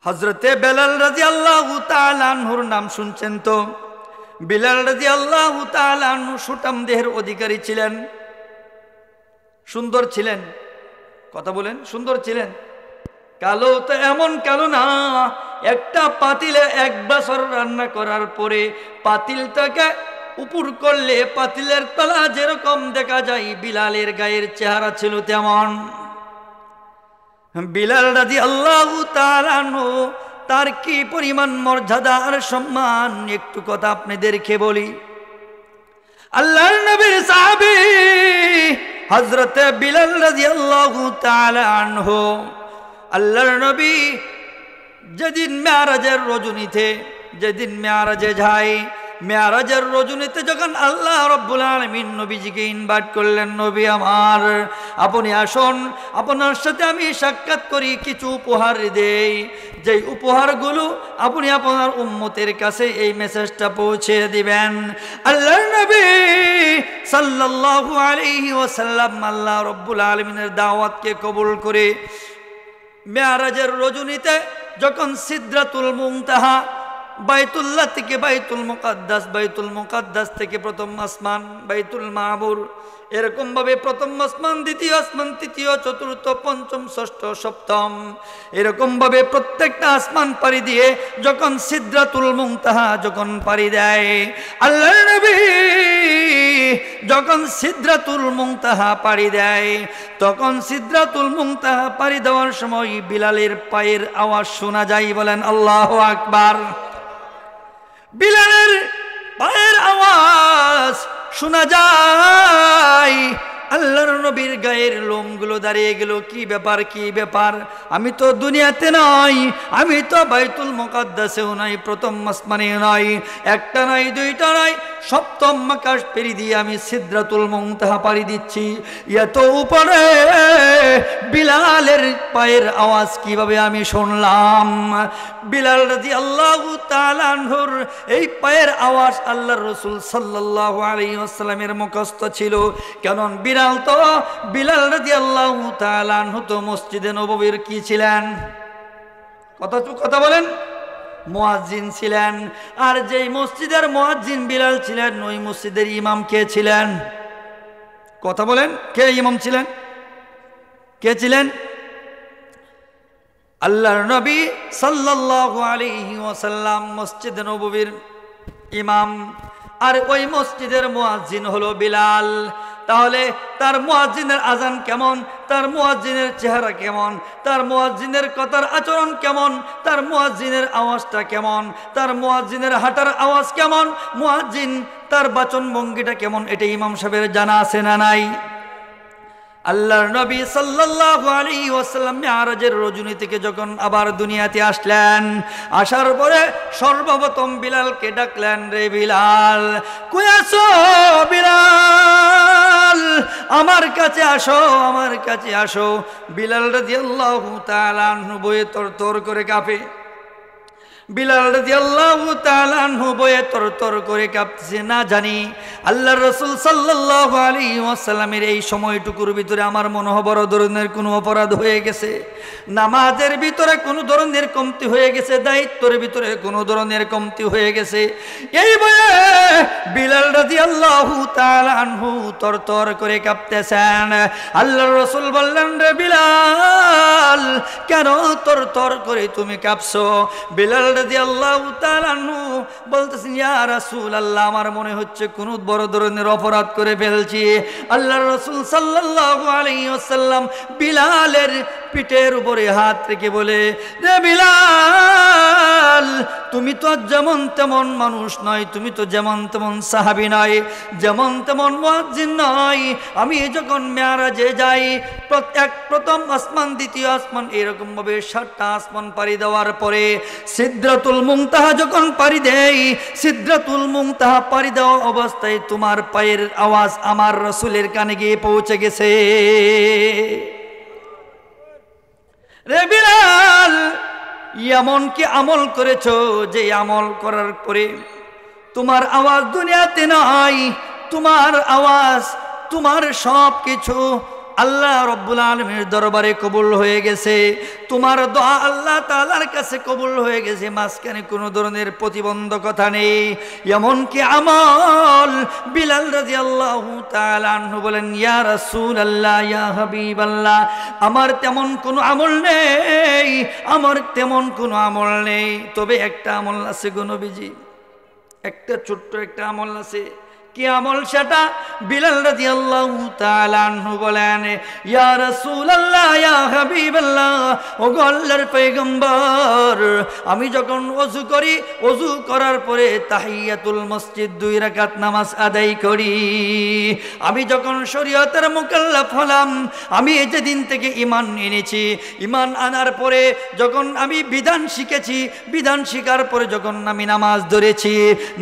হযরতে বেলাল রাদিয়াল্লাহু তাআলা আনহুর নাম শুনছেন তো? বিলাল রাদিয়াল্লাহু তাআলা আনহু সুঠাম দেহের অধিকারী ছিলেন, সুন্দর ছিলেন। কথা বলেন, সুন্দর ছিলেন। কালো তো এমন কালো না, একটা পাতিলে 1 বছর রান্না করার পরে পাতিলটাকে উপর করলে পাতিলের তলা যেরকম দেখা যায়, বিলালের গায়ের চেহারা ছিল তেমন। বিলাল রাদিয়াল্লাহু তাআলা আনহু তার কি পরিমাণ মর্যাদা আর সম্মান, একটু কথা আপনাদেরকে বলি। আল্লাহর নবীর সাহাবী হযরতে বিলাল রাদিয়াল্লাহু তাআলা আনহু, আল্লাহর নবী যেদিন মেরাজের রজনীতে, যেদিন মেরাজে যায়, মেরাজের রজনীতে যখন আল্লাহ রাব্বুল আলামিন নবীজিকে ইনভাইট করলেন, নবী আমার আপনি আসুন, আপনার সাথে আমি সাক্ষাৎ করি, কিছু উপহার দেই, যে উপহারগুলো আপনি আপনার উম্মতের কাছে এই মেসেজটা পৌঁছে দিবেন। আল্লাহর নবী সাল্লাল্লাহু আলাইহি ওয়াসাল্লাম আল্লাহ রাব্বুল আলামিনের দাওয়াতকে কবুল করে মেরাজের রজনীতে যখন সিদরাতুল মুনতাহা, বাইতুল্লাহ থেকে বাইতুল মুকাদ্দাস, বাইতুল মুকাদ্দাস থেকে প্রথম আসমান বাইতুল মামুর, এরকম ভাবে প্রথম আসমান, দ্বিতীয় আসমান, তৃতীয়, চতুর্থ, পঞ্চম, ষষ্ঠ, সপ্তম, এরকম ভাবে প্রত্যেকটা আসমান পাড়ি দিয়ে যখন সিদরাতুল মুনতাহা যখন পাড়ি দেয়, আল্লাহর নবী যখন সিদরাতুল মুনতাহা পাড়ি দেয়, তখন সিদরাতুল মুনতাহা পাড়ি দেওয়ার সময় বিলালের পায়ের আওয়াজ শোনা যায়। বলেন আল্লাহু আকবার। বিলালের পায়ের আওয়াজ শোনা যায়, আল্লাহর নবীর গায়ের লোমগুলো দাঁড়িয়ে গেল। কি ব্যাপার, কি ব্যাপার? আমি তো দুনিয়াতে নই, আমি তো বাইতুল মুকাদ্দাসেও নাই, প্রথম আসমানেও নাই, একটা নাই, দুইটা নাই, সপ্তম আকাশ পেরিয়ে দিয়ে আমি সিদরাতুল মুনতাহা পাড়ি দিচ্ছি। এত উপরে বিলালের পায়ের আওয়াজ কিভাবে আমি শুনলাম? বিলাল রাদিয়াল্লাহু তাআলা আনহুর এই পায়ের আওয়াজ আল্লাহর রাসূল সাল্লাল্লাহু আলাইহি ওয়াসাল্লামের মুখস্থ ছিল। কারণ বিলাল রাদিয়াল্লাহু তাআলা আনহু তো মসজিদে নববীর কি ছিলেন? কথা বলেন, মুয়াজ্জিন ছিলেন। আর যেই মসজিদের মুয়াজ্জিন বিলাল ছিলেন, ওই মসজিদের ইমাম কে ছিলেন? কথা বলেন, কে ইমাম ছিলেন? কে ছিলেন? আল্লাহর নবী সাল্লাল্লাহু আলাইহি ওয়াসাল্লাম মসজিদে নববীর ইমাম, আর ওই মসজিদের মুয়াজ্জিন হলো বিলাল। তাহলে তার মুয়াজ্জিনের আজান কেমন, তার মুয়াজ্জিনের চেহারা কেমন, তার মুয়াজ্জিনের কথার আচরণ কেমন, তার মুয়াজ্জিনের আওয়াজটা কেমন, তার মুয়াজ্জিনের হাঁটার আওয়াজ কেমন, মুয়াজ্জিন তার বাচন ভঙ্গিটা কেমন, এটা ইমাম সাহেবের জানা আছে না নাই? আল্লাহর নবী সাল্লাল্লাহু আলাইহি ওয়াসাল্লাম মিরাজের রজনী থেকে যখন আবার দুনিয়াতে আসলেন, আসার পরে সর্বপ্রথম বিলালকে ডাকলেন, রে বিলাল, কই আছো বিলাল, আমার কাছে আসো, আমার কাছে আসো। বিলাল রাদিয়াল্লাহু তাআলা আনহু বয়ে তরতর করে কাঁপে। বিলাল রাদিয়াল্লাহু তাআলা আনহু বয়ে তরতর করে কাঁপতেছে। না জানি আল্লাহর রাসূল সাল্লাল্লাহু আলাইহি ওয়াসাল্লামের এই সময়টুকুর ভিতরে আমার মনে হয় বড় ধরনের কোনো অপরাধ হয়ে গেছে, নামাজের ভিতরে কোনো ধরনের কমতি হয়ে গেছে, দায়িত্বের ভিতরে কোনো ধরনের কমতি হয়ে গেছে। এই বয়ে বিলাল রাদিয়াল্লাহু তাআলা আনহু তরতর করে কাঁপতেছেন। আল্লাহর রাসূল বললেন, রে বিলাল, কেন তরতর করে তুমি কাঁপছো? বিলাল রাদিয়াল্লাহু তাআলা আনহু বলতেছেন, ইয়া রাসূলুল্লাহ, আমার মনে হচ্ছে কোনো বড় ধরনের অপরাধ করে ফেলছি। আল্লাহর রাসূল সাল্লাল্লাহু আলাইহি ওয়াসাল্লাম বিলালের পিঠের উপরে হাত রেখে বলে, রে বিলাল, তুমি তো যেমন তেমন মানুষ নয়, তুমি তো যেমন তেমন সাহাবী নয়, যেমন তেমন মুয়াজ্জিন নয়। আমি যখন মেরাজে যাই, প্রথম আসমান, দ্বিতীয় আসমান, এরকম ভাবে 7টা আসমান পাড়ি দেওয়ার পরে সিদরাতুল মুনতাহা যখন পাড়ি দেই, সিদরাতুল মুনতাহা পাড়ি দেওয়া অবস্থায় তোমার পায়ের আওয়াজ আমার রাসূলের কানে গিয়ে পৌঁছে গেছে। রে বিলাল, এমন কি আমল করেছো যে আমল করার পরে তোমার আওয়াজ দুনিয়াতে নাই, তোমার আওয়াজ, তোমার সব কিছু আল্লাহ রব্বুল আলামিনের দরবারে কবুল হয়ে গেছে, তোমার দোয়া আল্লাহ তাআলার কাছে কবুল হয়ে গেছে, মাঝখানে কোনো ধরনের প্রতিবন্ধকতা নেই। এমনকি আমল বিলাল রাদিয়াল্লাহু তাআলা আনহু বলেন, ইয়া রাসূলুল্লাহ, ইয়া হাবিবাল্লাহ, আমার তেমন কোনো আমল নেই, আমার তেমন কোনো আমল নেই, তবে একটা আমল আছে গো নবীজি, একটা ছোট্ট একটা আমল আছে। কি আমল সেটা? বিলাল রাদিয়াল্লাহু তাআলা আনহু বলেন, ইয়া রাসূলুল্লাহ, ইয়া হাবিবাল্লাহ, ও গো আল্লাহর পয়গম্বর, আমি যখন ওযু করি, ওযু করার পরে তাহিয়াতুল মসজিদ 2 রাকাত নামাজ আদায় করি, আমি যখন শরীয়তের মুকাল্লাফ হলাম, আমি যেদিন থেকে ঈমান এনেছি, ঈমান আনার পরে যখন আমি বিধান শিখেছি, বিধান শিখার পরে যখন আমি নামাজ ধরেছি,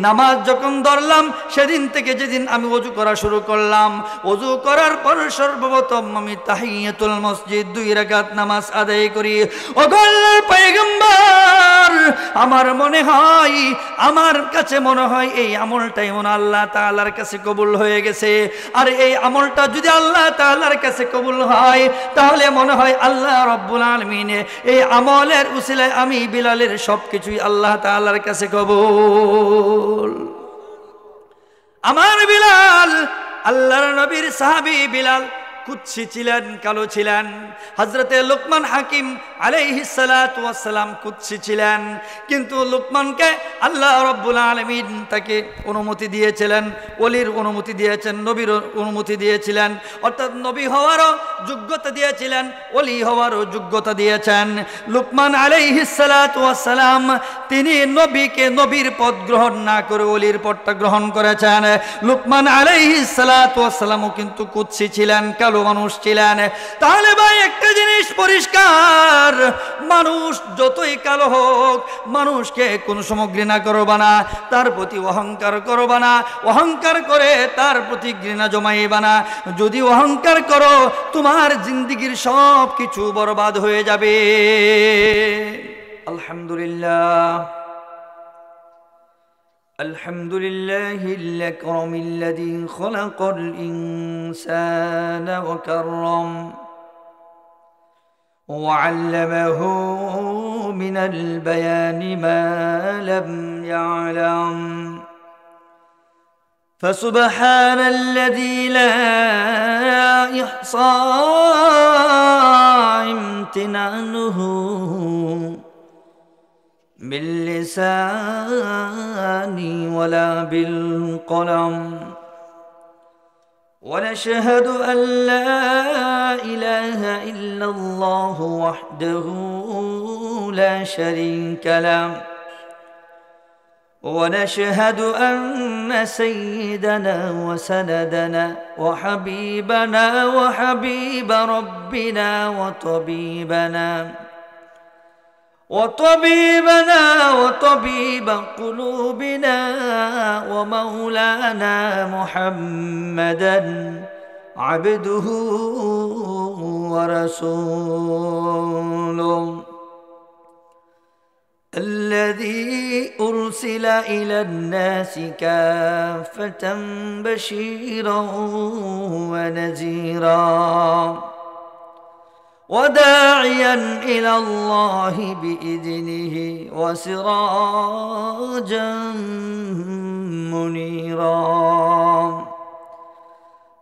নামাজ যখন ধরলাম, সেদিন থেকে যেদিন আমি ওযু করা শুরু করলাম, ওযু করার পর সর্বপ্রথম আমি তাহিয়াতুল মসজিদ 2 রাকাত নামাজ আদায় করি। ও আল্লাহর পয়গম্বর, আমার মনে হয়, আমার কাছে মনে হয় এই আমলটাই মনে আল্লাহ তাআলার কাছে কবুল হয়ে গেছে। আর এই আমলটা যদি আল্লাহ তাআলার কাছে কবুল হয়, তাহলে মনে হয় আল্লাহ রব্বুল আলামিন এই আমলের উসিলায় আমি বিলালের সবকিছুই আল্লাহ তাআলার কাছে কবুল। আমার বিলাল, আল্লাহর নবীর সাহাবী বিলাল কুৎসি ছিলেন, কালো ছিলেন। হযরতে লোকমান হাকিম আলাইহিস সালাতু ওয়াস সালাম কুৎসি ছিলেন, কিন্তু লোকমানকে আল্লাহ রাব্বুল আলামিন তাকে অনুমতি দিয়েছিলেন, ওলির অনুমতি দিয়েছেন, নবীর অনুমতি দিয়েছিলেন, অর্থাৎ নবী হওয়ারও যোগ্যতা দিয়েছিলেন, ওলি হওয়ারও যোগ্যতা দিয়েছেন। লোকমান আলাইহিস সালাতু ওয়াস সালাম তিনি নবীকে নবীর পদ গ্রহণ না করে ওলির পদটা গ্রহণ করেছেন। লোকমান আলাইহিস সালাতু ওয়াস সালামও কিন্তু কুৎসি ছিলেন, কালো মানুষ ছিলেন। তাহলে ভাই একটা জিনিস পরিষ্কার, মানুষ যতই কালো হোক, মানুষকে কোনো সময় ঘৃণা করবা না, তার প্রতি অহংকার করবা না, অহংকার করে তার প্রতি ঘৃণা জমাইবা না। যদি অহংকার করো, তোমার জিন্দেগির সব কিছু বরবাদ হয়ে যাবে। আলহামদুলিল্লাহ, الحمد لله الأكرم الذي خلق الإنسان وكرم وعلمه من البيان ما لم يعلم، فسبحان الذي لا يحصى امتنانه باللسان ولا بالقلم، ونشهد أن لا إله إلا الله وحده لا شريك له، ونشهد أن سيدنا وسندنا وحبيبنا وحبيب ربنا وطبيب قلوبنا ومولانا محمدا عبده ورسوله الذي أرسل إلى الناس كافة بشيرا ونذيرا وداعيا إلى الله بإذنه وسراجا منيرا،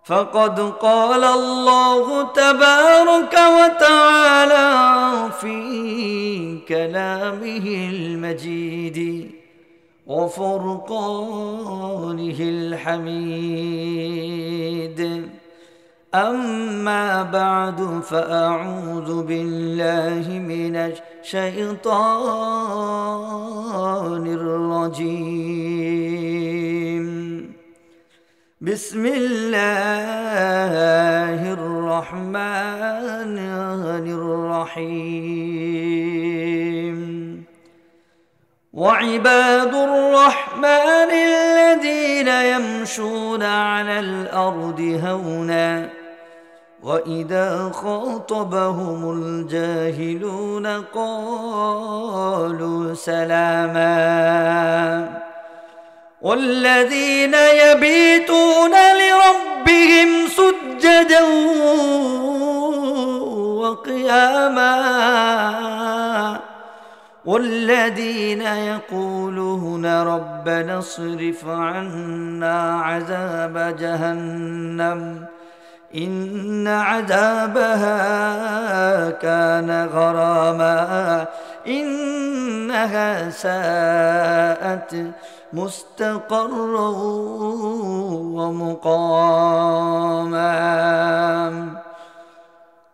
فقد قال الله تبارك وتعالى في كلامه المجيد وفرقانه الحميد، أما بعد فأعوذ بالله من الشيطان الرجيم، بسم الله الرحمن الرحيم، وعباد الرحمن الذين يمشون على الأرض هونا وإذا خاطبهم الجاهلون قالوا سلاما، والذين يبيتون لربهم سجدا ركعا وقياما والذين يقولون ربنا اصرف عنا عذاب جهنم إن عذابها كان غراما إنها ساءت مستقرا ومقاما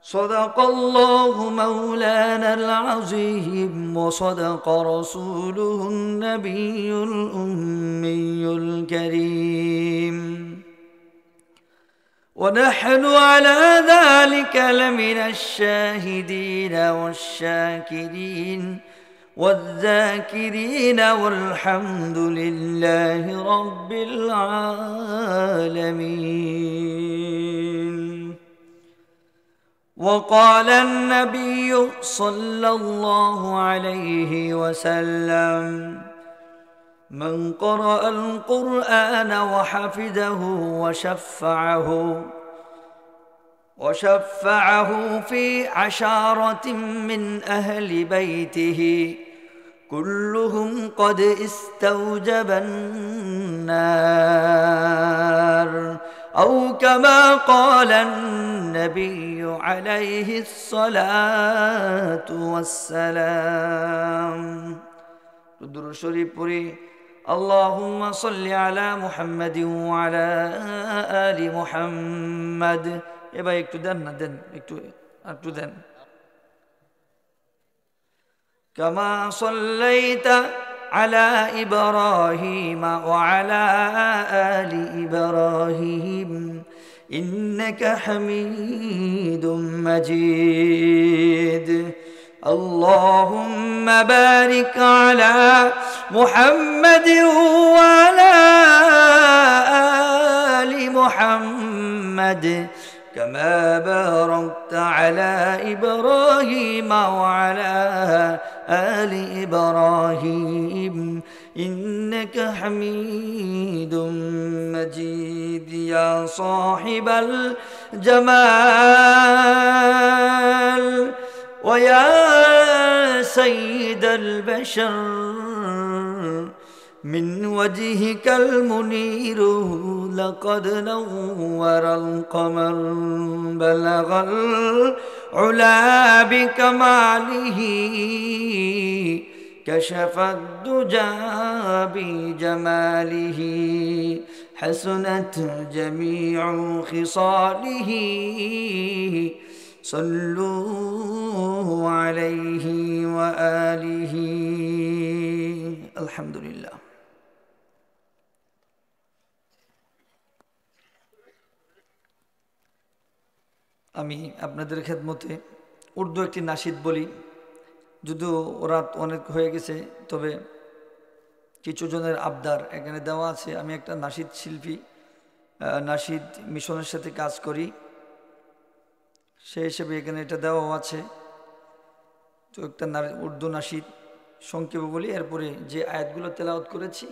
صدق الله مولانا العظيم وصدق رسوله النبي الأمي الكريم ونحن على ذلك لمن الشاهدين والشاكرين والذاكرين والحمد لله رب العالمين. وقال النبي صلى الله عليه وسلم من قرأ القرآن وحفظه وشفعه في عشارة من أهل بيته كلهم قد استوجب النار أو كما قال النبي عليه الصلاة والسلام. الدرود الشريف পড়ি اللهم صل على محمد وعلى آل محمد. এবার একটু দেন না, দেন একটু দেন। كما صليت على إبراهيم وعلى آل إبراهيم إنك حميد مجيد. اللهم بارك على محمد وعلى آل محمد كما باركت على إبراهيم وعلى آل إبراهيم إنك حميد مجيد. يا صاحب الجمال ويا سيد البشر من وجهك المنير لقد نور القمر بلغ العلا بكماله كشف الدجى بجماله حسنت جميع خصاله صلوا عليه وآله. الحمد لله. আমি আপনাদের খেদমতে উর্দু একটি নাশিদ বলি, যদিও রাত অনেক হয়ে গেছে, তবে কিছু জনের আবদার এখানে দেওয়া আছে। আমি একটা নাশিদ শিল্পী, নাশিদ মিশনের সাথে কাজ করি, সেই হিসেবে এখানে এটা দেওয়াও আছে। তো একটা উর্দু নাশিদ সংক্ষেপে বলি, এরপরে যে আয়াতগুলো তেলাওয়াত করেছি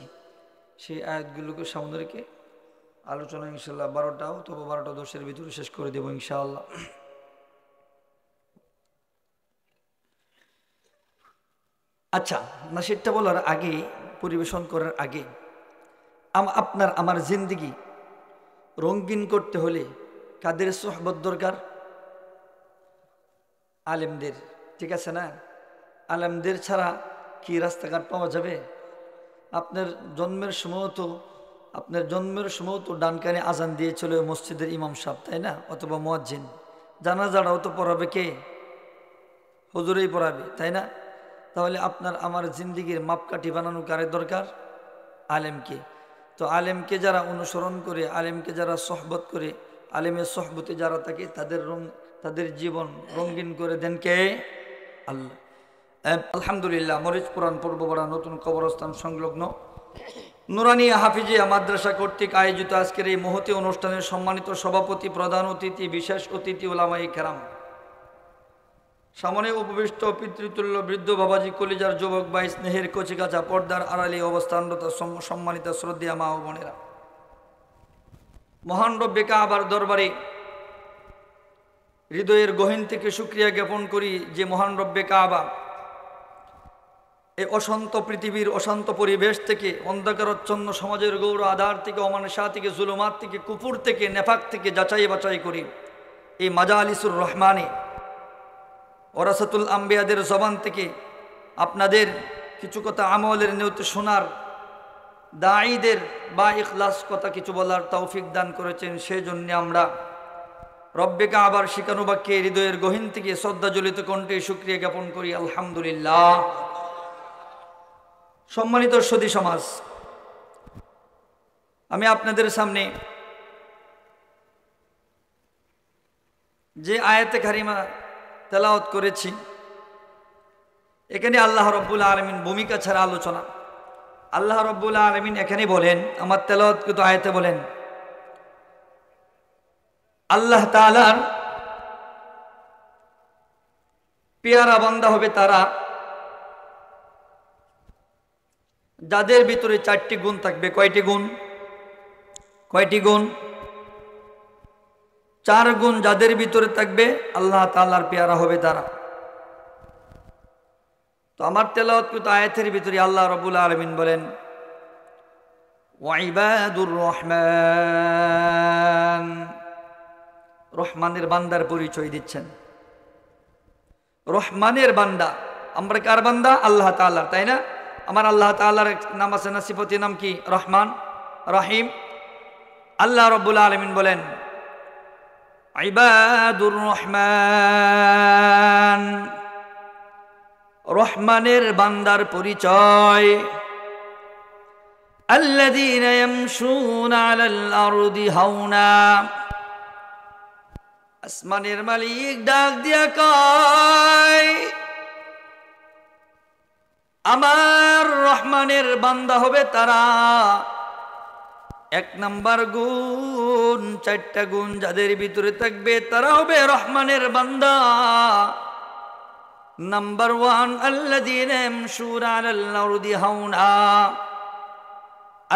সেই আয়াতগুলোকে সামনে রেখে আলোচনা ইনশাল্লাহ 12টা অথবা 12:10 ভিতরে শেষ করে দেব ইনশাআল্লাহ। আচ্ছা, নাশিদটা বলার আগে, পরিবেশন করার আগে, আপনার আমার জিন্দেগি রঙিন করতে হলে কাদের সোহবত দরকার? আলেমদের, ঠিক আছে না? আলেমদের ছাড়া কি রাস্তাঘাট পাওয়া যাবে? আপনার জন্মের সময় তো ডান কানে আজান দিয়েছিল মসজিদের ইমাম সাহেব, তাই না? অথবা মুয়াজ্জিন। জানাজাটাও তো পড়াবে কে? হুজুরেই পড়াবে, তাই না? তাহলে আপনার আমার জিন্দিগির মাপকাঠি বানানো কারে দরকার? আলেমকে। তো আলেমকে যারা অনুসরণ করে, আলেমকে যারা সোহবত করে, আলেমের সোহবতে যারা থাকে, তাদের জীবন রঙিন করে দেন কে? আল্লাহ। আলহামদুলিল্লাহ, মরিচ পুরাণ পূর্বপাড়া নতুন কবরস্থান সংলগ্ন নুরানিয়া হাফিজিয়া মাদ্রাসা কর্তৃক আয়োজিত আজকের এই মহতী অনুষ্ঠানের সম্মানিত সভাপতি, প্রধান অতিথি, বিশেষ অতিথি ওলামায়ে কেরাম, সামনে উপবিষ্ট পিতৃতুল্য বৃদ্ধ বাবাজি, কলিজার যুবক ভাই, স্নেহের কচিকাচা, পর্দার আড়ালে অবস্থানরত সম্মানিত শ্রদ্ধেয়া মা ও বোনেরা, মহান রব্বে কাবার দরবারে হৃদয়ের গহীন থেকে শুকরিয়া জ্ঞাপন করি যে মহান রব্বে কাবা এই অশান্ত পৃথিবীর অশান্ত পরিবেশ থেকে, অন্ধকারচ্ছন্ন সমাজের গৌর আধার থেকে, অমানসা থেকে, জুলুমাত থেকে, কুফুর থেকে, নেফাক থেকে যাচাই বাছাই করি এই মাজালিসুর রহমানে ওরাসাতুল আম্বিয়াদের জবান থেকে আপনাদের কিছু কথা আমলের নিয়তে শোনার, দাঈদের বা ইখলাস কথা কিছু বলার তৌফিক দান করেছেন। সেই জন্য আমরা রব্বে কাবার শিকানু বাক্যে হৃদয়ের গহীন থেকে শ্রদ্ধাজলিত কণ্ঠে শুকরিয়া জ্ঞাপন করি আলহামদুলিল্লাহ। সম্মানিত সুধী সমাজ, আমি আপনাদের সামনে যে আয়াতে কারিমা তেলাওয়াত করেছি, এখানে আল্লাহ রব্বুল আলামিন ভূমিকা ছাড়া আলোচনা। আল্লাহ রব্বুল আলামিন এখানে বলেন, আমার তেলাওয়াতকৃত আয়াতে বলেন, আল্লাহ তাআলার পেয়ারা বান্দা হবে তারা যাদের ভিতরে 4টি গুণ থাকবে। কয়টি গুণ? 4 গুণ যাদের ভিতরে থাকবে আল্লাহ তাআলার পেয়ারা হবে তারা। তো আমার তেলাওয়াতকৃত আয়াতের ভিতরে আল্লাহ রাব্বুল আলামিন বলেন ওয়াইবাদুর রহমান, রহমানের বান্দার পরিচয় দিচ্ছেন। রহমানের বান্দা, আমরা কার বান্দা? আল্লাহ তাআলা, তাই না? আমার আল্লাহ তাআলার নাম আছে না, সিফতি নাম কি? রহমান, রহিম। আল্লাহ রাব্বুল আলামিন বলেন ইবাদুর রহমান, রহমানের বান্দার পরিচয় আল্লাযীনা ইয়ামশুনা আলাল আরদি হাওনা। আসমানের মালিক ডাক দিয়া কয়, আমার রহমানের বান্দা হবে তারা। 1 নাম্বার গুণ, 4টা গুণ যাদের ভিতরে থাকবে তারা হবে রহমানের বান্দা। নাম্বার 1, আল্লাযীনা ইয়ামশুনা আলাল আরদি হাওনা।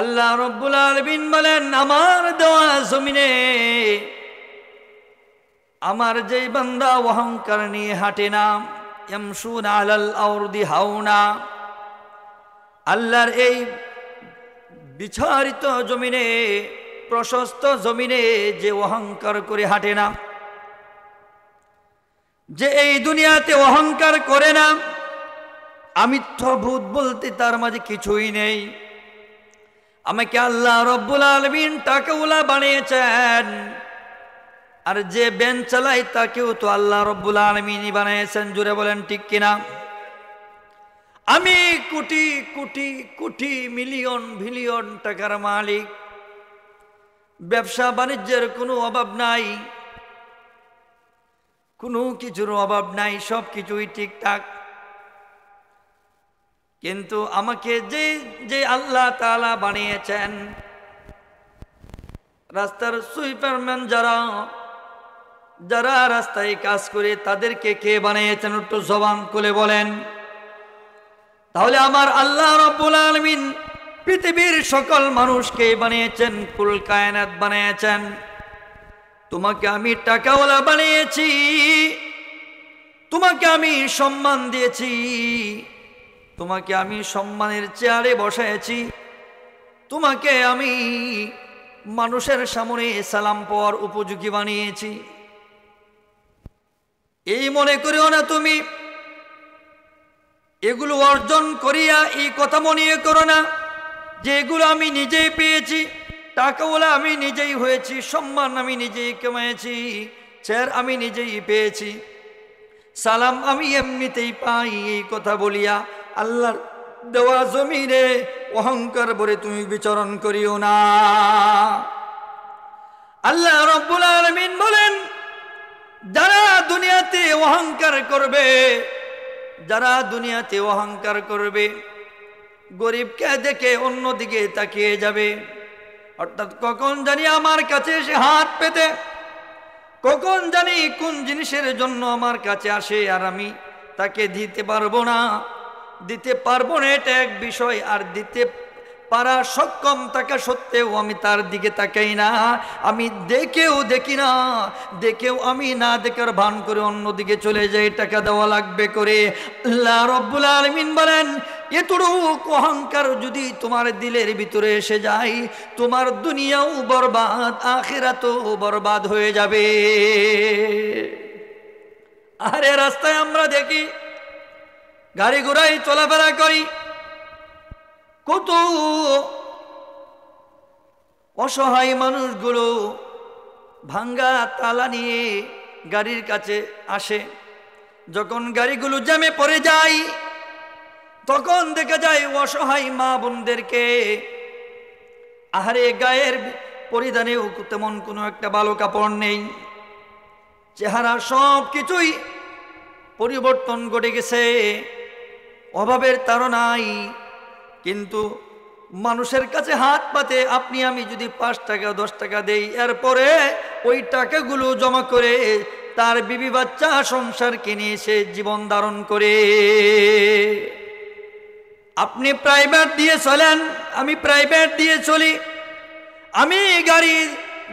আল্লাহ রাব্বুল আলামিন বলেন, আমার দেওয়া জমিনে আমার যেই বান্দা অহংকার নিয়ে হাঁটে না, ইয়ামশুনা আলাল আরদি হাওনা, আল্লাহর এই বিছারিত জমিনে, প্রশস্ত জমিনে যে অহংকার করে হাঁটে না, যে এই দুনিয়াতে অহংকার করে না, আমিত্ববোধ বলতে তার মাঝে কিছুই নেই। আমাকে আল্লাহ রব্বুল আলামিন টাকাওয়ালা বানিয়েছেন, আর যে ব্যান চালায় তাকেও তো আল্লাহ রব্বুল আলামিনই বানিয়েছেন। জুড়ে বলেন ঠিক কিনা? আমি কোটি কোটি কোটি মিলিয়ন বিলিয়ন টাকার মালিক, ব্যবসা বাণিজ্যের কোনো অভাব নাই, কোনো কিছুর অভাব নাই, সব কিছুই ঠিকঠাক। কিন্তু আমাকে যে যে আল্লাহ তাআলা বানিয়েছেন, রাস্তার সুইপারম্যান যারা যারা রাস্তায় কাজ করে তাদেরকে কে বানিয়েছেন? একটু জবান খুলে বলেন। তাহলে আমার আল্লাহ রাব্বুল আলামিন পৃথিবীর সকল মানুষকে বানিয়েছেন, কুল কায়নাত বানিয়েছেন। তোমাকে আমি টাকাওয়ালা বানিয়েছি, তোমাকে আমি সম্মান দিয়েছি, তোমাকে আমি সম্মানের চেয়ারে বসাইছি, তোমাকে আমি মানুষের সামনে সালাম পাওয়ার উপযোগী বানিয়েছি। এই মনে করিও না তুমি এগুলো অর্জন করিয়া এই কথা মনে করো না যে এগুলো আমি নিজেই পেয়েছি, টাকাওয়ালা আমি নিজেই হয়েছি, সম্মান আমি নিজেই কামাইছি, চেয়ার আমি নিজেই পেয়েছি, সালাম আমি এমনিতেই পাই। এই কথা বলিয়া আল্লাহর দেওয়া জমিনে অহংকার ভরে তুমি বিচরণ করিও না। আল্লাহ রাব্বুল আলামিন বলেন, যারা দুনিয়াতে অহংকার করবে, যারা দুনিয়াতে অহংকার করবে, গরিবকে দেখে অন্যদিকে তাকিয়ে যাবে, অর্থাৎ কখন জানি আমার কাছে এসে হাত পেতে, কখন জানি কোন জিনিসের জন্য আমার কাছে আসে আর আমি তাকে দিতে পারবো না, এটা এক বিষয়, আর দিতে পারা সক্ষম থাকা সত্ত্বেও আমি তার দিকে তাকাই না, আমি দেখেও দেখি না, দেখেও আমি না দেখার ভান করে অন্যদিকে চলে যাই টাকা দেওয়া লাগবে করে। আল্লাহ রব্বুল আলামিন বলেন, এতটুকু অহংকার যদি তোমার দিলের ভিতরে এসে যায়, তোমার দুনিয়াও বরবাদ, আখিরাতও বরবাদ হয়ে যাবে। আরে রাস্তায় আমরা দেখি গাড়ি ঘোড়ায় চলাফেরা করি, কত অসহায় মানুষগুলো ভাঙ্গা তালা নিয়ে গাড়ির কাছে আসে। যখন গাড়িগুলো জ্যামে পড়ে যায়, তখন দেখা যায় অসহায় মা বোনদেরকে, আহারে গায়ের পরিধানেও তেমন কোনো একটা ভালো কাপড় নেই, চেহারা সব কিছুই পরিবর্তন ঘটে গেছে, অভাবের তাড়নায়। কিন্তু মানুষের কাছে হাত পাতে আপনি আমি যদি 5 টাকা 10 টাকা দেই, এরপরে ওই টাকাগুলো জমা করে তার বিবি বাচ্চা সংসার কিনে সে জীবন ধারণ করে। আপনি প্রাইভেট দিয়ে চলেন, আমি প্রাইভেট দিয়ে চলি, আমি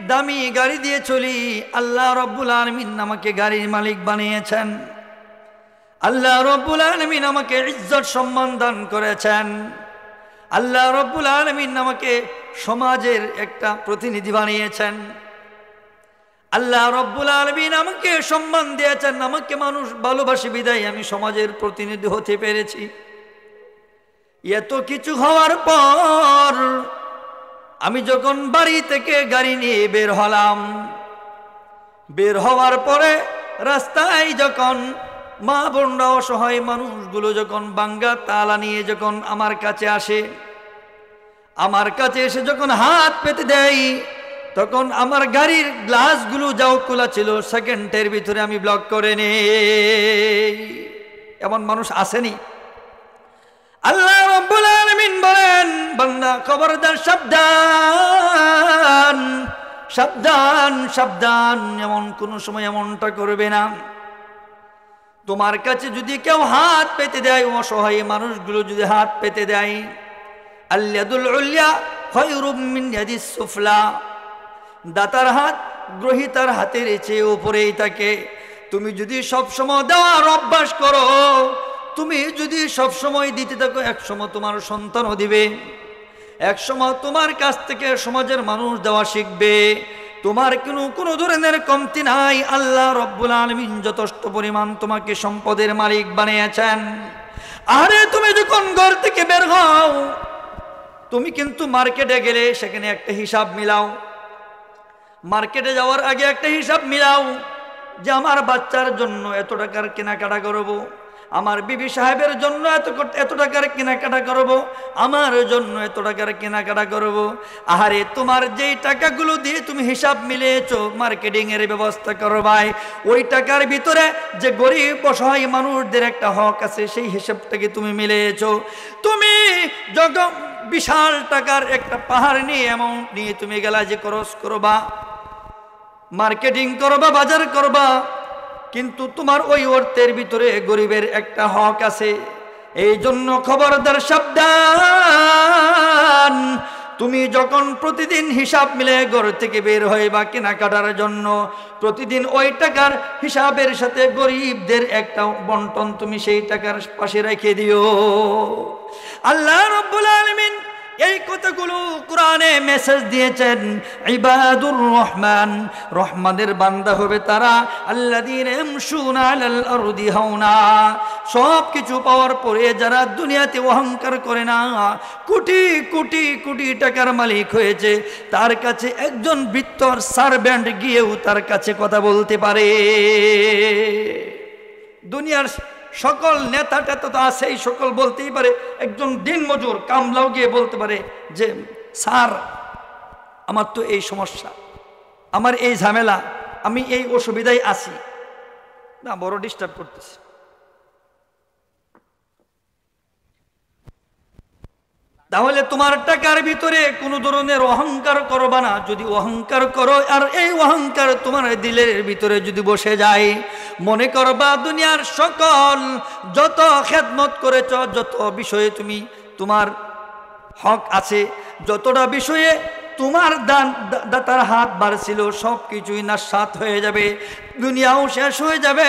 দামি গাড়ি দিয়ে চলি। আল্লাহ রব্বুল আলামিন আমাকে গাড়ির মালিক বানিয়েছেন, আল্লাহ রব্বুল আলামিন আমাকে ইজ্জত সম্মান দান করেছেন, আল্লাহ রব্বুল আলামিন আমাকে সমাজের একটা প্রতিনিধি বানিয়েছেন, আল্লাহ রব্বুল আলামিন আমাকে সম্মান দিয়েছেন, আমাকে মানুষ ভালোবাসে বিদায় আমি সমাজের প্রতিনিধি হতে পেরেছি। এত কিছু হওয়ার পর আমি যখন বাড়ি থেকে গাড়ি নিয়ে বের হলাম, বের হওয়ার পরে রাস্তায় যখন মা বোনরা অসহায় মানুষগুলো যখন ভাঙ্গা তালা নিয়ে যখন আমার কাছে আসে, আমার কাছে এসে যখন হাত পেতে দেয়, তখন আমার গাড়ির গ্লাসগুলো যাও খোলা ছিল, সেকেন্ডের ভিতরে আমি ব্লক করে নেই। এমন মানুষ আসেনি? আল্লাহ রাব্বুল আলামিন বলেন, বান্দা খবরদার, সাবধান সাবধান সাবধান, এমন কোন সময় এমনটা করবে না। তোমার কাছে যদি কেউ হাত পেতে দেয়, অসহায় মানুষগুলো যদি হাত পেতে দেয়, আল-ইয়াদুল উলিয়া খায়রুম মিন ইয়াদিস সুফলা, দাতার হাত গ্রহীতার হাতের চেয়ে উপরেই থাকে। তুমি যদি সবসময় দেওয়ার অভ্যাস করো, তুমি যদি সবসময় দিতে থাকো, একসময় তোমার সন্তানও দিবে, একসময় তোমার কাছ থেকে সমাজের মানুষ দেওয়া শিখবে। তোমার কোনো ধরনের কমতি নাই। আল্লাহ রব্বুল আলামিন যথেষ্ট পরিমাণ তোমাকে সম্পদের মালিক বানিয়েছেন। আরে তুমি যখন ঘর থেকে বের হও, তুমি কিন্তু মার্কেটে গেলে সেখানে একটা হিসাব মিলাও, মার্কেটে যাওয়ার আগে একটা হিসাব মিলাও যে আমার বাচ্চার জন্য এত টাকার কেনাকাটা করব, আমার বিবি সাহেবের জন্য এত টাকার কেনাকাটা করব, আমার জন্য এত টাকার কেনাকাটা করব। আহারে তোমার যেই টাকাগুলো দিয়ে তুমি হিসাব মিলিয়েছো, মার্কেটিং এর ব্যবস্থা করবাই, ওই টাকার ভিতরে যে গরিব অসহায় মানুষদের একটা হক আছে, সেই হিসাবটাকে তুমি মিলিয়েছো। তুমি যখন বিশাল টাকার একটা পাহাড় নিয়ে অ্যামাউন্ট নিয়ে তুমি গেলা যে খরচ করবা, মার্কেটিং করবা, বাজার করবা, কিন্তু তোমার ওই অর্থের ভিতরে গরিবের একটা হক আছে। এই জন্য খবরদার, সাবধান। তুমি যখন প্রতিদিন হিসাব মিলে ঘর থেকে বের হইবা কেনাকাটার জন্য, প্রতিদিন ওই টাকার হিসাবের সাথে গরিবদের একটা বন্টন তুমি সেই টাকার পাশে রেখে দিও। আল্লাহ রাব্বুল আলামিন এই কথাগুলো কোরআনে মেসেজ দিয়েছেন। ইবাদুর রহমান, রহমানের বান্দা হবে তারা, আল্লাযীনা ইয়ামশুনা আলাল আরদি হাওনা, সব কিছু পাওয়ার পরে যারা দুনিয়াতে অহংকার করে না, কোটি কোটি কোটি টাকার মালিক হয়েছে, তার কাছে একজন বৃত্তর সার্ভেন্ট গিয়েও তার কাছে কথা বলতে পারে। দুনিয়ার সকল নেতা টেতা তো আছেই, সকল বলতেই পারে। একজন দিন মজুর কামলাও গিয়ে বলতে পারে যে স্যার আমার তো এই সমস্যা, আমার এই ঝামেলা, আমি এই অসুবিধায় আছি, না বড় ডিস্টার্ব করতেছে। তাহলে তোমার টাকার ভিতরে কোনো ধরনের অহংকার করবা না। যদি অহংকার করো আর এই অহংকার তোমার দিলের ভিতরে যদি বসে যায়, মনে করবা দুনিয়ার সকল যত খেদমত করেছ, যত বিষয়ে তুমি তোমার হক আছে। যতটা বিষয়ে তোমার দাতার হাত বাড়ছিল সব কিছুই নাশাত হয়ে যাবে, দুনিয়াও শেষ হয়ে যাবে,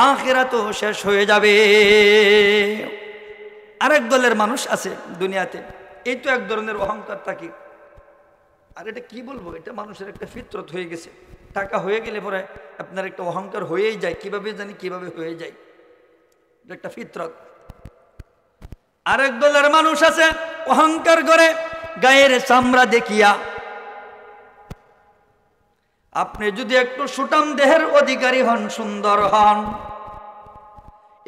আখিরাতও শেষ হয়ে যাবে। আরেক দলের মানুষ আছে দুনিয়াতে, এই তো এক ধরনের অহংকার থাকে। আর এটা কি বলবো, এটা মানুষের একটা ফিতরত হয়ে গেছে। টাকা হয়ে গেলে পরে আপনার একটা অহংকার হয়েই যায়, কিভাবে জানি কিভাবে হয়ে যায়, এটা একটা ফিতরত। আরেক দলের মানুষ আছে অহংকার করে গায়ের চামড়া দেখিয়া। আপনি যদি একটু সুঠাম দেহের অধিকারী হন, সুন্দর হন,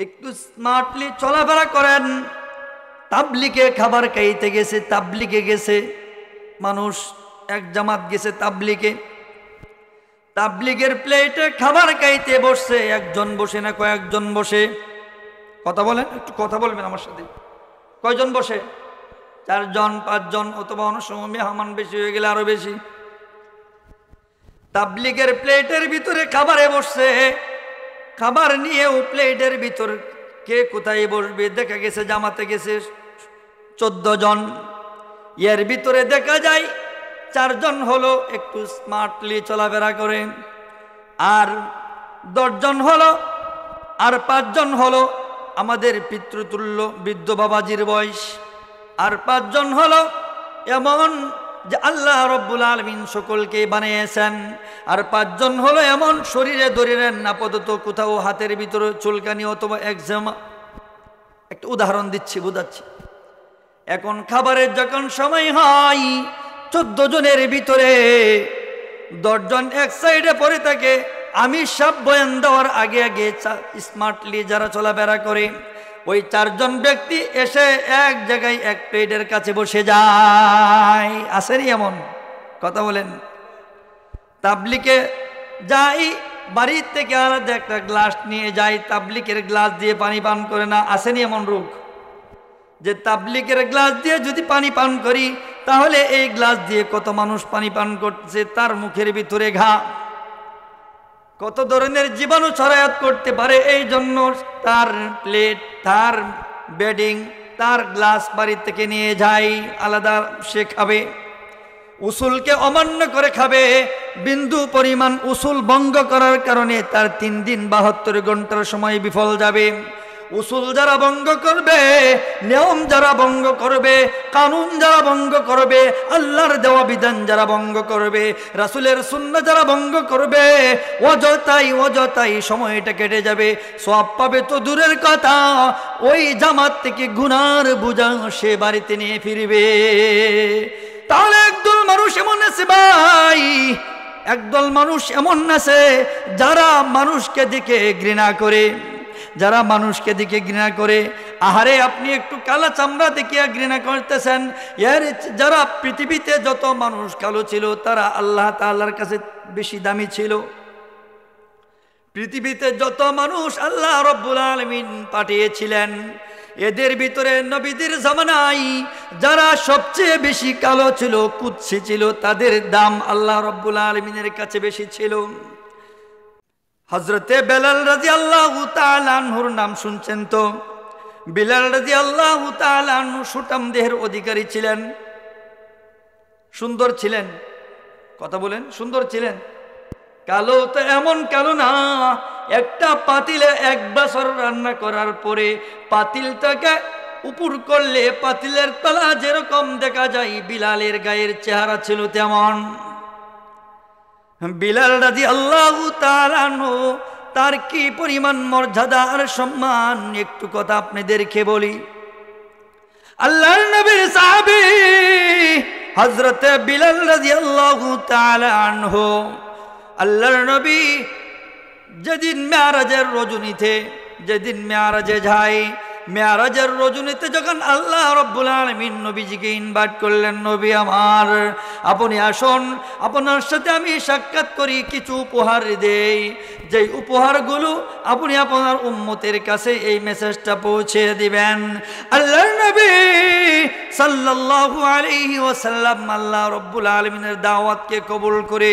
একটু স্মার্টলি চলাফেরা করেন, তাবলিগে খাবার খাইতে গেছে, তাবলিগে গেছে মানুষ, এক জামাত গেছে তাবলিগে, তাবলিগের প্লেটে খাবার খাইতে বসছে, একজন বসে না কয়েকজন বসে? কথা বলেন, একটু কথা বলবেন আমার সাথে। কয়জন বসে? 4 জন 5 জন, অথবা অনেক সময় মেহমান বেশি হয়ে গেলে আরো বেশি। তাবলিগের প্লেটের ভিতরে খাবারে বসছে, খাবার নিয়েও প্লেটের ভিতর কে কোথায় বসবে? দেখা গেছে জামাতে গেছে 14 জন, এর ভিতরে দেখা যায় 4 জন হলো একটু স্মার্টলি চলাফেরা করে, আর 10 জন হলো, আর 5 জন হলো আমাদের পিতৃতুল্য বৃদ্ধ বাবাজির বয়স, আর 5 জন হলো এমন যে আল্লাহ রব্বুল আলামিন সকলকে বানিয়েছেন, আর 5 জন হলো এমন শরীরে দরিরেন আপাতত কোথাও হাতের ভিতরে চুলকানি অথবা একজামা। একটা উদাহরণ দিচ্ছি, বোঝাচ্ছি। এখন খাবারের যখন সময় হয়, 14 জনের ভিতরে 10 জন এক সাইডে পড়ে থাকে। আমি সব বয়ান দেওয়ার আগে আগে স্মার্টলি যারা চলাফেরা করে, ওই 4 জন ব্যক্তি এসে এক জায়গায় এক প্লেটের কাছে বসে যায়। আসেনি এমন? কথা বলেন। তাবলিগে যাই, বাড়ির থেকে আলাদা একটা গ্লাস নিয়ে যাই, তাবলিগের গ্লাস দিয়ে পানি পান করে না? আসেনি এমন রোগ যে তাবলিগের গ্লাস দিয়ে যদি পানি পান করি, তাহলে এই গ্লাস দিয়ে কত মানুষ পানি পান করছে, তার মুখের ভিতরে ঘা, কত ধরনের জীবাণু ছড়ায়াত করতে পারে। এই জন্য তার প্লেট, তার বেডিং, তার গ্লাস বাড়ি থেকে নিয়ে যাই, আলাদা সে খাবে। উসুলকে অমান্য করে খাবে, বিন্দু পরিমাণ উসুল ভঙ্গ করার কারণে তার 3 দিন 72 ঘন্টার সময় বিফল যাবে। উসুল যারা ভঙ্গ করবে, নিয়ম যারা ভঙ্গ করবে, কানুন যারা ভঙ্গ করবে, আল্লাহর দেওয়া বিধান যারা ভঙ্গ করবে, রাসূলের সুন্নাহ যারা ভঙ্গ করবে, অযথাই সময়টা কেটে যাবে। সওয়াব পাবে তো দূরের কথা, ওই জামাত থেকে গুনার বোঝা সে বাড়িতে নিয়ে ফিরবে। তাহলে একদল মানুষ এমন আছে ভাই, একদল মানুষ এমন আছে যারা মানুষকে দেখে ঘৃণা করে, যারা মানুষকে দিকে ঘৃণা করে। আহারে, আপনি একটু কালা চামড়া দেখিয়া ঘৃণা করতেছেন। এর যারা পৃথিবীতে যত মানুষ কালো ছিল, তারা আল্লাহ তাআলার কাছে বেশি দামি ছিল। পৃথিবীতে যত মানুষ আল্লাহ রব্বুল আলামিন পাঠিয়েছিলেন, এদের ভিতরে নবীদের জামানায় যারা সবচেয়ে বেশি কালো ছিল, কুৎসি ছিল, তাদের দাম আল্লাহ রব্বুল আলামিনের কাছে বেশি ছিল। হযরতে বেলাল রাদিয়াল্লাহু তাআলা আনহুর নাম শুনছেন তো? বেলাল রাদিয়াল্লাহু তাআলা আনহু সুঠাম দেহের অধিকারী ছিলেন, সুন্দর ছিলেন। কথা বলেন, সুন্দর ছিলেন। কালো তো এমন কালো না, একটা পাতিলে 1 বছর রান্না করার পরে পাতিলটাকে উপর করলে পাতিলের তলা যেরকম দেখা যায়, বিলালের গায়ের চেহারা ছিল তেমন। বিলাল রাদিয়াল্লাহু তাআলা আনহু, তার কি পরিমাণ মর্যাদা আর সম্মান, একটু কথা আপনাদেরকে বলি। আল্লাহর নবীর সাহাবী হযরতে বিলাল রাদিয়াল্লাহু তাআলা আনহু, আল্লাহর নবী যেদিন মেরাজের রজনীতে, যেদিন মেরাজে যায়, মেরাজের রজনীতে যখন আল্লাহ রব্বুল আলামিন নবীজিকে ইনভাইট করলেন, নবী আমার, আপনি আসুন, আপনার সাথে আমি সাক্ষাৎ করি, কিছু উপহার দেই, যেই উপহারগুলো আপনি আপনার উম্মতের কাছে এই মেসেজটা পৌঁছে দিবেন। আল্লাহর নবী সাল্লাল্লাহু আলাইহি ওয়াসাল্লাম আল্লাহ রব্বুল আলামিনের দাওয়াতকে কবুল করে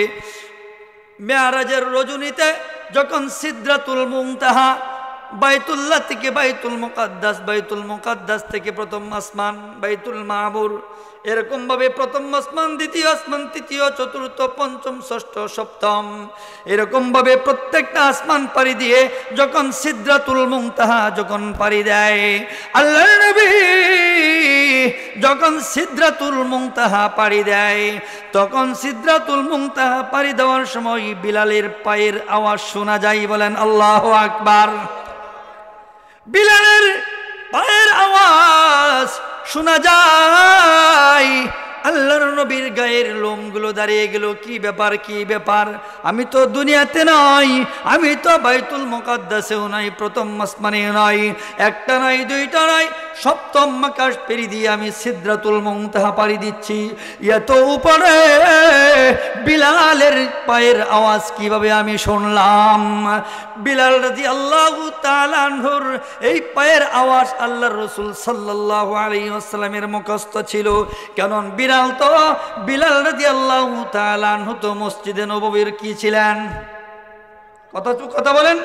মেরাজের রজনীতে যখন সিদরাতুল মুনতাহা বাইতুল্লাহ থেকে বাইতুল মুকাদ্দাস থেকে প্রথম আসমান বাইতুল মামুর, এরকম ভাবে প্রথম আসমান, দ্বিতীয় আসমান, তৃতীয়, চতুর্থ, পঞ্চম, ষষ্ঠ, সপ্তম, এরকম ভাবে প্রত্যেকটা আসমান পাড়ি দিয়ে যখন সিদরাতুল মুনতাহা যখন পাড়ি দেয়, আল্লাহর নবী যখন সিদরাতুল মুনতাহা পাড়ি দেয়, তখন সিদরাতুল মুনতাহা পাড়ি দেওয়ার সময় বিলালের পায়ের আওয়াজ শোনা যায়। বলেন আল্লাহু আকবার। বিলালের পায়ের আওয়াজ শোনা যায়। আল্লাহর নবীর গায়ের লোমগুলো দাঁড়িয়ে গেল। কি ব্যাপার, কি ব্যাপার? আমি তো দুনিয়াতে নাই, আমি তো বাইতুল মুকাদ্দাসেও নাই, প্রথম আসমানেও নাই, একটা নাই, দুইটা নাই, সপ্তম আকাশ পেরি দিয়ে আমি সিদরাতুল মুনতাহা পাড়ি দিচ্ছি। এত উপরে বিলালের পায়ের আওয়াজ কিভাবে আমি শুনলাম? বিলাল রাদিয়াল্লাহু তাআলা আনহুর এই পায়ের আওয়াজ আল্লাহর রাসূল সাল্লাল্লাহু আলাইহি ওয়াসাল্লামের মুখস্থ ছিল। কারণ বিলাল রাদিয়াল্লাহু তাআলা আনহু তো মসজিদে নববীর কি ছিলেন? কথা বলেন,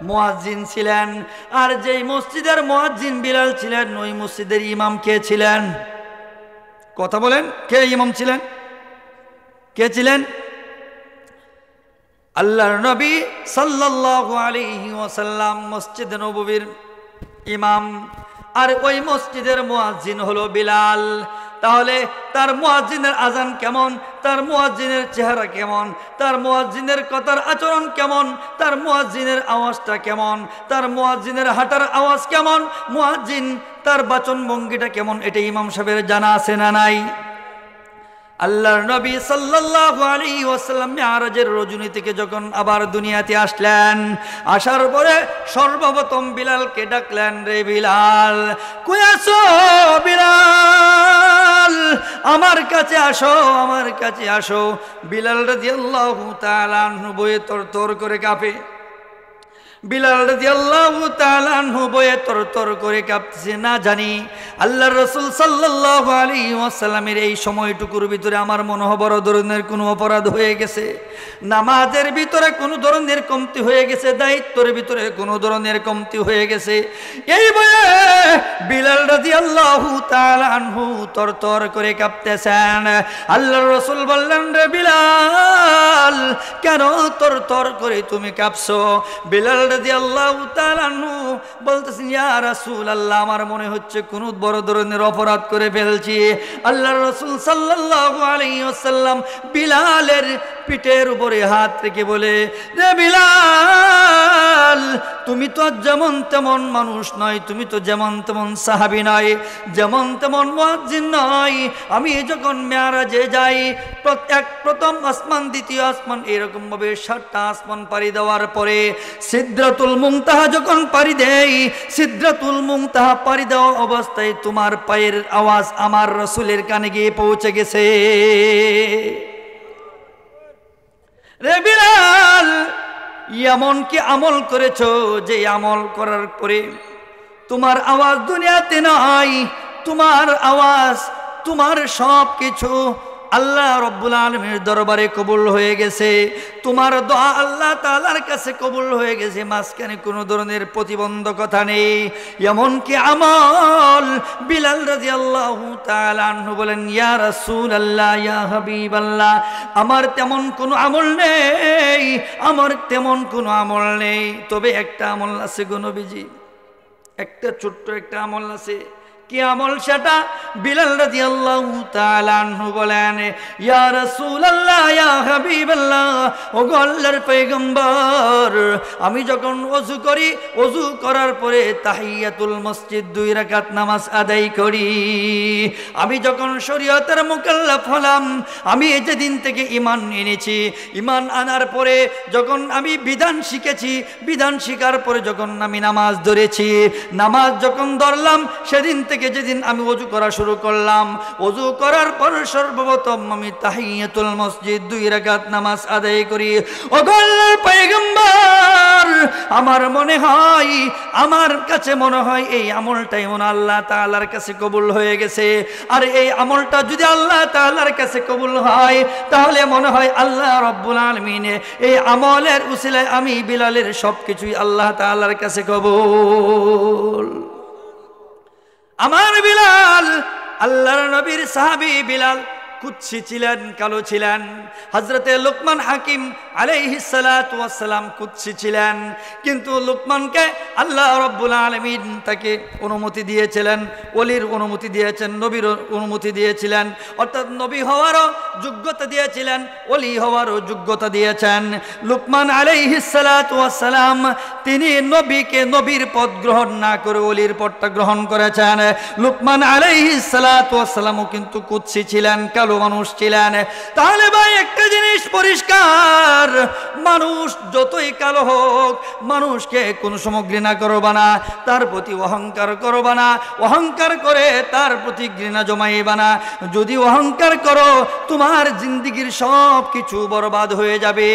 মুয়াজ্জিন ছিলেন। আর যেই মসজিদের মুয়াজ্জিন বিলাল ছিলেন, ওই মসজিদের ইমাম কে ছিলেন? কথা বলেন, কে ইমাম ছিলেন? কে ছিলেন? আল্লাহর নবী সাল্লাল্লাহু আলাইহি ওয়াসাল্লাম মসজিদে নববীর ইমাম, আর ওই মসজিদের মুয়াজ্জিন হলো বিলাল। তাহলে তার মুয়াজ্জিনের আজান কেমন, তার মুয়াজ্জিনের চেহারা কেমন, তার মুয়াজ্জিনের কথার আচরণ কেমন, তার মুয়াজ্জিনের আওয়াজটা কেমন, তার মুয়াজ্জিনের হাঁটার আওয়াজ কেমন, মুয়াজ্জিন তার বাচন ভঙ্গিটা কেমন, এটা ইমাম সাহেবের জানা আছে না নাই? আল্লাহর নবী সাল্লাল্লাহু আলাইহি ওয়াসাল্লাম মিরাজের রজনী থেকে যখন আবার দুনিয়াতে আসলেন, আসার পরে সর্বপ্রথম বিলালকে ডাকলেন, রে বিলাল, কই আছো বিলাল? আমার কাছে আসো, আমার কাছে আসো। বিলাল রাদিয়াল্লাহু তাআলা আনহু বয়ে তরতর করে কাঁপে। বিলাল রাদিয়াল্লাহু তাআলা আনহু বয়ে তরতর করে কাঁপতেছে। না জানি আল্লাহর রাসূল সাল্লাল্লাহু আলাইহি ওয়াসাল্লামের এই সময়টুকুর ভিতরে আমার মনে হয় বড় ধরনের কোনো অপরাধ হয়ে গেছে, নামাজের ভিতরে কোনো ধরনের কমতি হয়ে গেছে, দায়িত্বের ভিতরে কোনো ধরনের কমতি হয়ে গেছে। এই বয়ে বিলাল রাদিয়াল্লাহু তাআলা আনহু তরতর করে কাঁপতেছেন। আল্লাহর রাসূল বললেন, রে বিলাল, কেন তরতর করে তুমি কাঁপছো? বিলাল রাদিয়াল্লাহু তাআলা আনহু বলতেছেন, ইয়া রাসূলুল্লাহ, আমার মনে হচ্ছে কোন বড় ধরনের অপরাধ করে ফেলছি। আল্লাহর রাসূল সাল্লাল্লাহু আলাইহি ওয়াসাল্লাম বিলালের পিঠের উপরে হাত রেখে বলে, রে বিলাল, তুমি তো যেমন তেমন মানুষ নয়, তুমি তো যেমন তেমন সাহাবী নয়, যেমন তেমন মুয়াজ্জিন নয়। আমি যখন মেরাজে যাই, প্রথম আসমান, দ্বিতীয় আসমান, এরকম ভাবে 7টা আসমান পাড়ি দেওয়ার পরে সিদরাতুল মুনতাহা যখন পাড়ি দেই, সিদরাতুল মুনতাহা পাড়ি দেওয়া অবস্থায় তোমার পায়ের আওয়াজ আমার রাসূলের কানে গিয়ে পৌঁছে গেছে। রে বিলাল, এমন কি আমল করেছো যে আমল করার পরে তোমার আওয়াজ দুনিয়াতে নাই? তোমার আওয়াজ, তোমার সব কিছু আল্লাহ রব্বুল আলামিনের দরবারে কবুল হয়ে গেছে, তোমার দোয়া আল্লাহ তাআলার কাছে কবুল হয়ে গেছে, মাঝখানে কোনো ধরনের প্রতিবন্ধকতা নেই। এমন কি আমল? বিলাল রাদিয়াল্লাহু তাআলা আনহু বলেন, ইয়া রাসূলুল্লাহ, ইয়া হাবিবাল্লাহ, আমার তেমন কোনো আমল নেই, আমার তেমন কোনো আমল নেই, তবে একটা আমল আছে গো নবীজি, একটা ছোট্ট একটা আমল আছে। কি আমল সেটা? বিলাল রাদিয়াল্লাহু তাআলা আনহু বলেন, ইয়া রাসূলুল্লাহ, ইয়া হাবিবাল্লাহ, ও গো আল্লাহর পয়গম্বর, আমি যখন ওযু করি, ওযু করার পরে তাহিয়াতুল মসজিদ 2 রাকাত নামাজ আদায় করি, আমি যখন শরীয়তের মুকাল্লাফ হলাম, আমি যেদিন থেকে ঈমান এনেছি, ঈমান আনার পরে যখন আমি বিধান শিখেছি, বিধান শিখার পরে যখন আমি নামাজ ধরেছি, নামাজ যখন ধরলাম, সেদিন থেকে যেদিন আমি ওযু করা শুরু করলাম, ওযু করার পর সর্বপ্রথম আমি তাহিয়াতুল মসজিদ 2 রাকাত নামাজ আদায় করি। ও আল্লাহর পয়গম্বর, আমার কাছে মনে হয় এই আমলটাই মনে আল্লাহ তাআলার কাছে কবুল হয়ে গেছে। আর এই আমলটা যদি আল্লাহ তাআলার কাছে কবুল হয় তাহলে মনে হয় আল্লাহ রব্বুল আলামিন এই আমলের উসিলায় আমি বিলালের সবকিছুই আল্লাহ তাআলার কাছে কবুল। আমার বিলাল, আল্লাহর নবীর সাহাবী বিলাল কুৎসি ছিলেন, কালো ছিলেন। হযরতে লুকমান হাকিম আলাইহিস সালাতু ওয়াস সালাম কুৎসি ছিলেন, কিন্তু লুকমানকে আল্লাহ রাব্বুল আলামিন তাকে অনুমতি দিয়েছিলেন, ওলির অনুমতি দিয়েছেন, নবীর অনুমতি দিয়েছিলেন, অর্থাৎ নবী হওয়ারও যোগ্যতা দিয়েছিলেন, ওলি হওয়ারও যোগ্যতা দিয়েছেন। লুকমান আলাইহিস সালাতু ওয়াস সালাম তিনি নবীকে নবীর পদ গ্রহণ না করে ওলির পদটা গ্রহণ করেছেন। লুকমান আলাইহিস সালাতু ওয়াস সালামও কিন্তু কুৎসি ছিলেন, মানুষ ছিলেন। তাহলে ভাই একটা জিনিস পরিষ্কার, মানুষ যতই কালো হোক মানুষকে কোন সময় ঘৃণা করবা না, তার প্রতি অহংকার করবা না, অহংকার করে তার প্রতি ঘৃণা জমাইবা না। যদি অহংকার করো তোমার জিন্দেগীর সব কিছু বরবাদ হয়ে যাবে।